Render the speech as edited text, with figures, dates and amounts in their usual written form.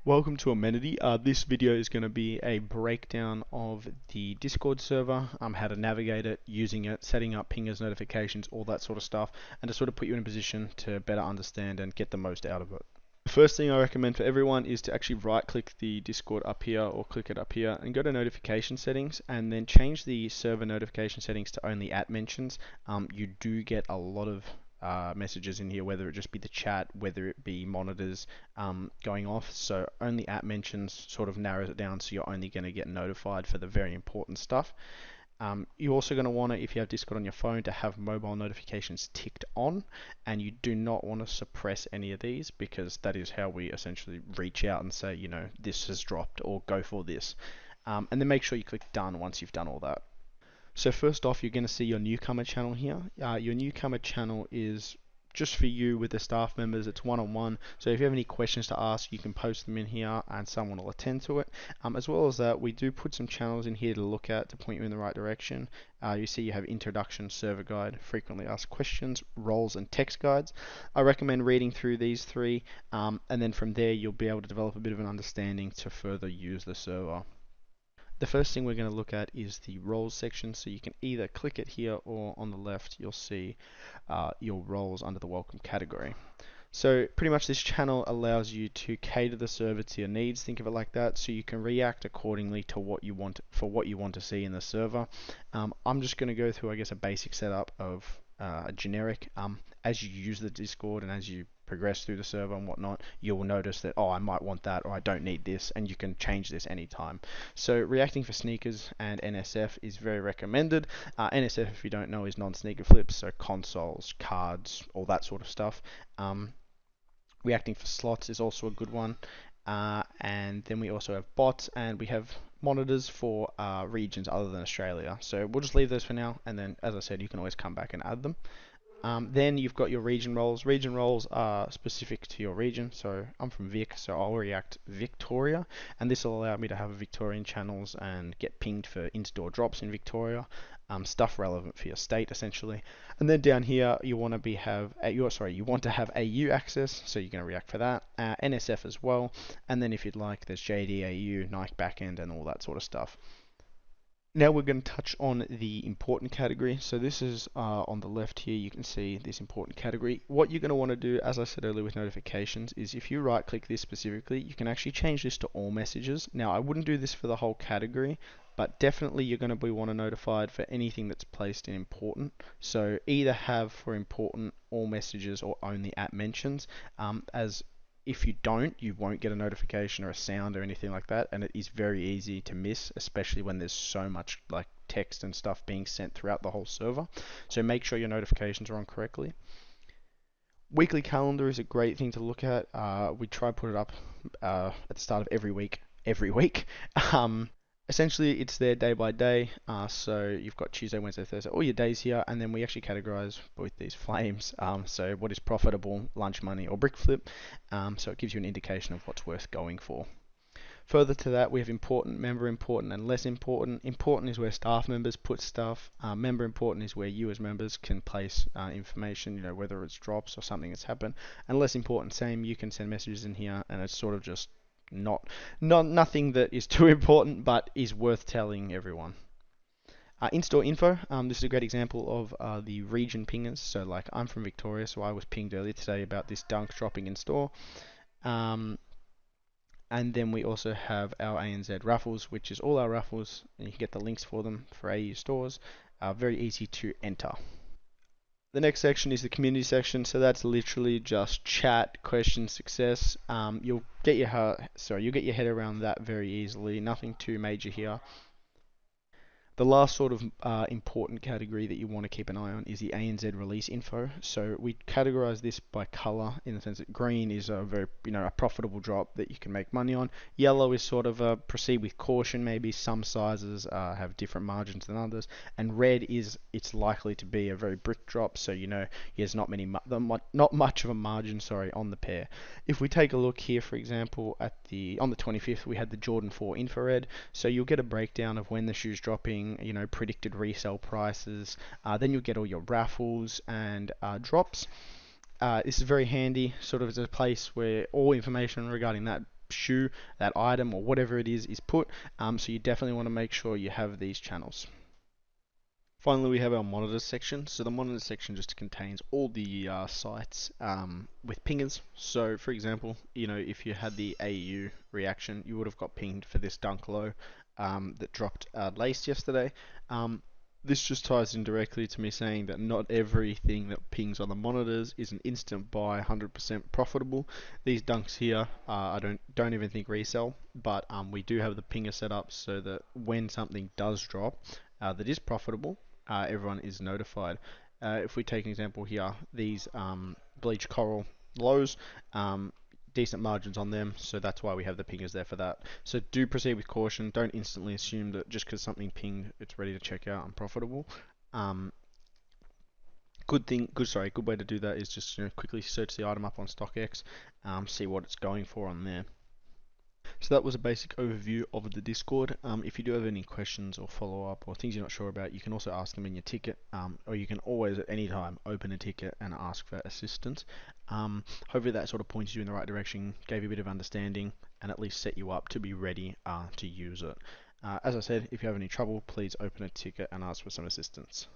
Welcome to Amenity. This video is going to be a breakdown of the Discord server, how to navigate it, using it, setting up pingers, notifications, all that sort of stuff, and to sort of put you in a position to better understand and get the most out of it. The first thing I recommend for everyone is to actually right click the Discord up here or click it up here and go to notification settings and then change the server notification settings to only at mentions. You do get a lot of messages in here, whether it just be the chat, whether it be monitors going off. So only at mentions sort of narrows it down, so you're only going to get notified for the very important stuff. You're also going to want to, if you have Discord on your phone, to have mobile notifications ticked on, and you do not want to suppress any of these because that is how we essentially reach out and say, this has dropped or go for this. And then make sure you click done once you've done all that. So first off, you're going to see your Newcomer channel here. Your Newcomer channel is just for you with the staff members. It's one-on-one. So if you have any questions to ask, you can post them in here and someone will attend to it. As well as that, we do put some channels in here to look at to point you in the right direction. You see you have introduction, server guide, frequently asked questions, roles, and text guides. I recommend reading through these three, and then from there you'll be able to develop a bit of an understanding to further use the server. The first thing we're going to look at is the roles section. So you can either click it here, or on the left you'll see your roles under the welcome category. So pretty much this channel allows you to cater the server to your needs. Think of it like that, so you can react accordingly to what you want to see in the server. I'm just going to go through, I guess, a basic setup of a generic. As you use the Discord and as you progress through the server and whatnot, you will notice that, oh, I might want that, or I don't need this, and you can change this anytime. So reacting for sneakers and NSF is very recommended. NSF, if you don't know, is non-sneaker flips, so consoles, cards, all that sort of stuff. Reacting for slots is also a good one. And then we also have bots, and we have monitors for regions other than Australia. So we'll just leave those for now, and then, as I said, you can always come back and add them. Then you've got your region roles. Region roles are specific to your region. So I'm from Vic, so I'll react Victoria, and this will allow me to have Victorian channels and get pinged for in-store drops in Victoria, stuff relevant for your state essentially. And then down here you want to have AU access, so you're going to react for that. NSF as well, and then if you'd like, there's JDAU, Nike backend, and all that sort of stuff. Now we're going to touch on the important category. So this is on the left here, you can see this important category. What you're going to want to do, as I said earlier with notifications, is if you right click this specifically, you can actually change this to all messages. Now I wouldn't do this for the whole category, but definitely you're going to want to notified for anything that's placed in important. So either have for important all messages or only at mentions, as if you don't, you won't get a notification or a sound or anything like that, and it is very easy to miss, especially when there's so much like text and stuff being sent throughout the whole server. So make sure your notifications are on correctly. Weekly calendar is a great thing to look at. We try to put it up at the start of every week. Essentially, it's there day by day. So you've got Tuesday, Wednesday, Thursday, all your days here, and then we actually categorize both these flames. So what is profitable, lunch money, or brick flip. So it gives you an indication of what's worth going for. Further to that, we have important, member important, and less important. Important is where staff members put stuff. Member important is where you as members can place information, whether it's drops or something that's happened. And less important, same, you can send messages in here, and it's sort of just nothing that is too important, but is worth telling everyone. In-store info, this is a great example of the region pingers. So like I'm from Victoria, so I was pinged earlier today about this dunk dropping in store. And then we also have our ANZ raffles, which is all our raffles, and you can get the links for them for AU stores. Very easy to enter. The next section is the community section, so that's literally just chat, questions, success. You'll get your head around that very easily. Nothing too major here. The last sort of important category that you want to keep an eye on is the ANZ release info. So we categorize this by color, in the sense that green is a very a profitable drop that you can make money on. Yellow is sort of a proceed with caution. Maybe some sizes have different margins than others. And red is it's likely to be a very brick drop. So there's not much of a margin on the pair. If we take a look here, for example, on the 25th we had the Jordan 4 infrared. So you'll get a breakdown of when the shoe's dropping, predicted resale prices. Then you'll get all your raffles and drops. This is very handy, sort of as a place where all information regarding that shoe, that item, or whatever it is put. So you definitely want to make sure you have these channels. Finally, we have our monitors section. So the monitors section just contains all the sites with pingers. So for example, if you had the AU reaction, you would have got pinged for this dunk low that dropped laced yesterday. This just ties in directly to me saying that not everything that pings on the monitors is an instant buy, 100% profitable. These dunks here, I don't even think resell, but we do have the pinger set up so that when something does drop that is profitable, everyone is notified. If we take an example here, these bleach coral lows, decent margins on them, so that's why we have the pingers there for that. So do proceed with caution. Don't instantly assume that just because something pinged, it's ready to check out and profitable. Um, good way to do that is just quickly search the item up on StockX, see what it's going for on there. So that was a basic overview of the Discord. If you do have any questions or follow-up or things you're not sure about, you can also ask them in your ticket, or you can always at any time open a ticket and ask for assistance. Hopefully that sort of points you in the right direction, gave you a bit of understanding, and at least set you up to be ready to use it. As I said, if you have any trouble, please open a ticket and ask for some assistance.